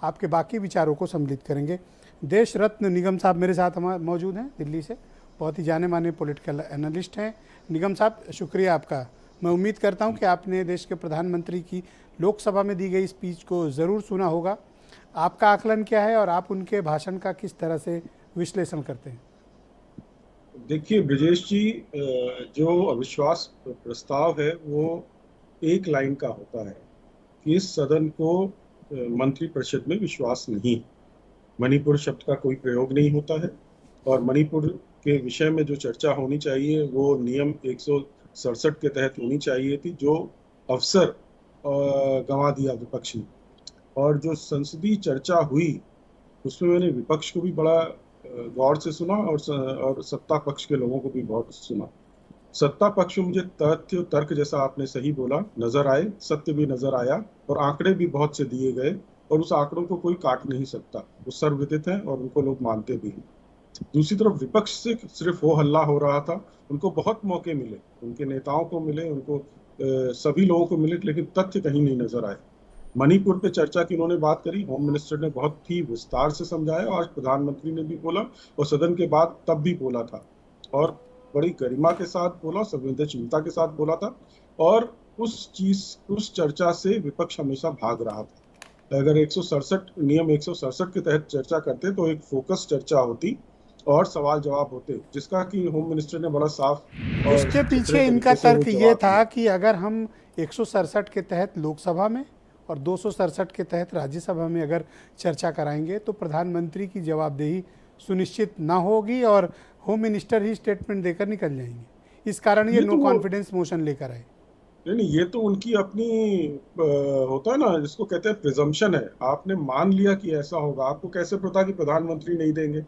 आपके बाकी विचारों को सम्मिलित करेंगे। देश रत्न निगम साहब मेरे साथ मौजूद हैं दिल्ली से, बहुत ही जाने माने पॉलिटिकल एनालिस्ट हैं। निगम साहब, शुक्रिया आपका। मैं उम्मीद करता हूं कि आपने देश के प्रधानमंत्री की लोकसभा में दी गई स्पीच को ज़रूर सुना होगा। आपका आकलन क्या है और आप उनके भाषण का किस तरह से विश्लेषण करते हैं? देखिए ब्रजेश जी, जो अविश्वास प्रस्ताव है वो एक लाइन का होता है कि इस सदन को मंत्रिपरिषद में विश्वास नहीं। मणिपुर शब्द का कोई प्रयोग नहीं होता है और मणिपुर के विषय में जो चर्चा होनी चाहिए वो नियम 167 के तहत होनी चाहिए थी, जो अवसर गंवा दिया विपक्ष ने। और जो संसदीय चर्चा हुई उसमें मैंने विपक्ष को भी बड़ा गौर से सुना और सत्ता पक्ष के लोगों को भी गौर से सुना। सत्ता पक्ष में मुझे तथ्य तर्क, जैसा आपने सही बोला, नजर आए, सत्य भी नजर आया और आंकड़े भी बहुत से दिए गए और उस आंकड़ों को कोई काट नहीं सकता, वो सर्वविदित है और उनको लोग मानते भी हैं। दूसरी तरफ विपक्ष से सिर्फ वो हल्ला हो रहा था, उनको बहुत मौके मिले, उनके नेताओं को मिले, उनको सभी लोगों को मिले, लेकिन तथ्य कहीं नहीं नजर आए। मणिपुर पे चर्चा की उन्होंने बात करी, होम मिनिस्टर ने बहुत ही विस्तार से समझाया, आज प्रधानमंत्री ने भी बोला और सदन के बाद तब भी बोला था और बड़ी गरिमा के साथ बोला, संवेदनशीलता के साथ बोला था। और उस चर्चा से विपक्ष हमेशा भाग रहा था। अगर 167 नियम 167 के तहत चर्चा करते तो एक फोकस चर्चा होती और सवाल जवाब होते, जिसका कि होम मिनिस्टर ने बड़ा साफ और उसके सुथरे पीछे इनका तरीके से वो तर्क ये जवाब था दिया। कि अगर हम 167 के तहत लोकसभा में और 267 के तहत राज्यसभा में अगर चर्चा कराएंगे तो प्रधानमंत्री की जवाबदेही सुनिश्चित ना होगी और होम मिनिस्टर ही स्टेटमेंट देकर निकल जाएंगे। इस कारण ये ये नो तो वो कॉन्फिडेंस मोशन लेकर आए। नहीं, ये तो उनकी अपनी होता है ना, जिसको कहते हैं प्रिजम्पशन है। आपने मान लिया कि ऐसा होगा, आपको कैसे पता कि प्रधानमंत्री नहीं देंगे?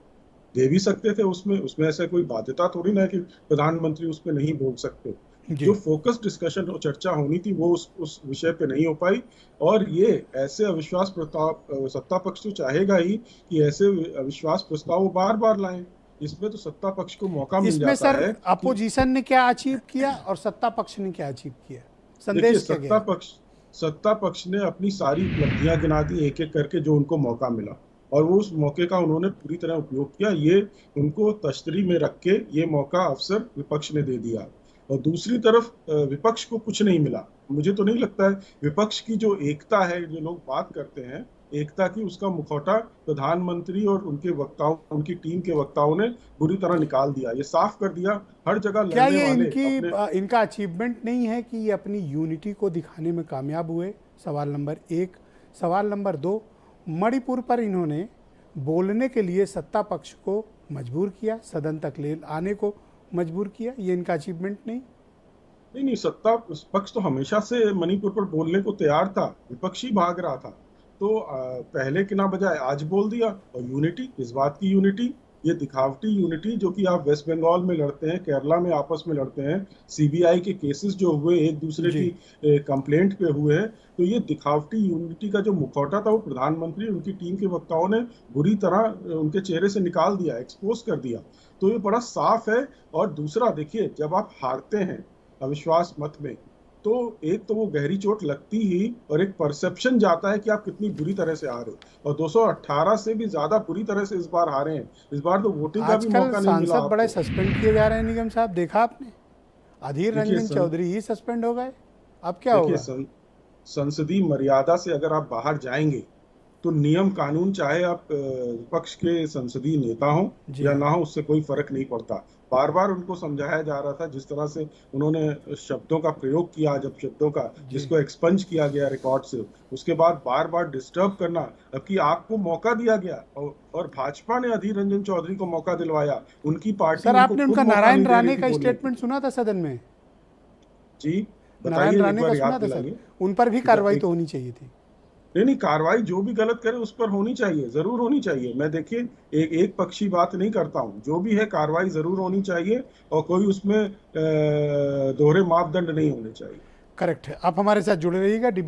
दे भी सकते थे, उसमें उसमें ऐसा कोई बाध्यता थोड़ी ना है कि प्रधानमंत्री उस पर नहीं बोल सकते। जो जी, फोकस डिस्कशन और चर्चा होनी थी वो उस विषय पे नहीं हो पाई। और ये ऐसे अविश्वास प्रस्ताव सत्ता पक्ष तो चाहेगा ही कि ऐसे अविश्वास प्रस्ताव वो बार बार लाएं। इसमें तो सत्ता पक्ष को मौका मिल इसमें जाता सर है कि अपोजिशन ने क्या अचीव किया और सत्ता पक्ष ने क्या अचीव किया? देखिए, संदेश क्या गया? सत्ता पक्ष ने अपनी सारी उपलब्धियां गिना दी एक एक करके, जो उनको मौका मिला, और वो उस मौके का उन्होंने पूरी तरह उपयोग किया। ये उनको तश्तरी में रख के ये मौका अवसर विपक्ष ने दे दिया। और दूसरी तरफ विपक्ष को कुछ नहीं मिला। मुझे तो नहीं लगता है विपक्ष की जो एकता है, जो लोग बात करते हैं एकता की, उसका मुखौटा प्रधानमंत्री और उनके वक्ताओं, उनकी टीम के वक्ताओं ने बुरी तरह निकाल दिया। ये साफ कर दिया हर जगह क्या लड़ने ये वाले इनकी अपने। इनका अचीवमेंट नहीं है कि ये अपनी यूनिटी को दिखाने में कामयाब हुए? सवाल नंबर एक। सवाल नंबर दो, मणिपुर पर इन्होंने बोलने के लिए सत्ता पक्ष को मजबूर किया, सदन तक ले आने को मजबूर किया। ये इनका अचीवमेंट नहीं? नहीं नहीं, सत्ता पक्ष तो हमेशा से मणिपुर पर बोलने को तैयार था, विपक्ष ही भाग रहा था। तो पहले के ना बजाय आज बोल दिया। और यूनिटी, इस बात की यूनिटी, ये दिखावटी यूनिटी जो कि आप वेस्ट बंगाल में लड़ते हैं, केरला में आपस में लड़ते हैं, सीबीआई के केसेस जो हुए एक दूसरे जी, की कंप्लेंट पे हुए हैं, तो ये दिखावटी यूनिटी का जो मुखौटा था वो प्रधानमंत्री उनकी टीम के वक्ताओं ने बुरी तरह उनके चेहरे से निकाल दिया, एक्सपोज कर दिया। तो ये बड़ा साफ है। और दूसरा देखिए, जब आप हारते हैं अविश्वास मत में, तो एक तो वो गहरी चोट लगती ही और एक परसेप्शन जाता है कि आप कितनी बुरी तरह से हारे। और 218 से भी ज्यादा बुरी तरह से इस बार हारे हैं। इस बार तो वोटिंग का भी आजकल मौका नहीं मिला सांसद बड़े आपको। सस्पेंड किए जा रहे हैं। निगम साहब, देखा आपने? अधीर देखिए रंजन चौधरी ही सस्पेंड हो गए। अब क्या देखिए होगा? संसदीय मर्यादा से अगर आप बाहर जाएंगे तो नियम कानून, चाहे आप विपक्ष के संसदीय नेता हो जी या हाँ। ना हो, उससे कोई फर्क नहीं पड़ता। बार बार उनको समझाया जा रहा था, जिस तरह से उन्होंने शब्दों का प्रयोग किया, जब शब्दों का जी, जिसको एक्सपंज किया गया रिकॉर्ड से, उसके बाद बार बार डिस्टर्ब करना। जबकि आपको मौका दिया गया और भाजपा ने अधीर रंजन चौधरी को मौका दिलवाया, उनकी पार्टी सर, उनको आपने खुद उनका मौका नारायण नहीं दे रही राणे थी का बोलने की। स्टेटमेंट सुना था सदन में? जी, नारायण बताइए, एक राणे का बार सुना याद था सर? दिलाइए। उन पर भी कार्रवाई तो होनी चाहिए थी। नहीं नहीं, कार्रवाई जो भी गलत करे उस पर होनी चाहिए, जरूर होनी चाहिए। मैं देखिए एक पक्षी बात नहीं करता हूँ, जो भी है कार्रवाई जरूर होनी चाहिए और कोई उसमें दोहरे मापदंड नहीं होने चाहिए। करेक्ट है। आप हमारे साथ जुड़े रहिएगा। डिबेट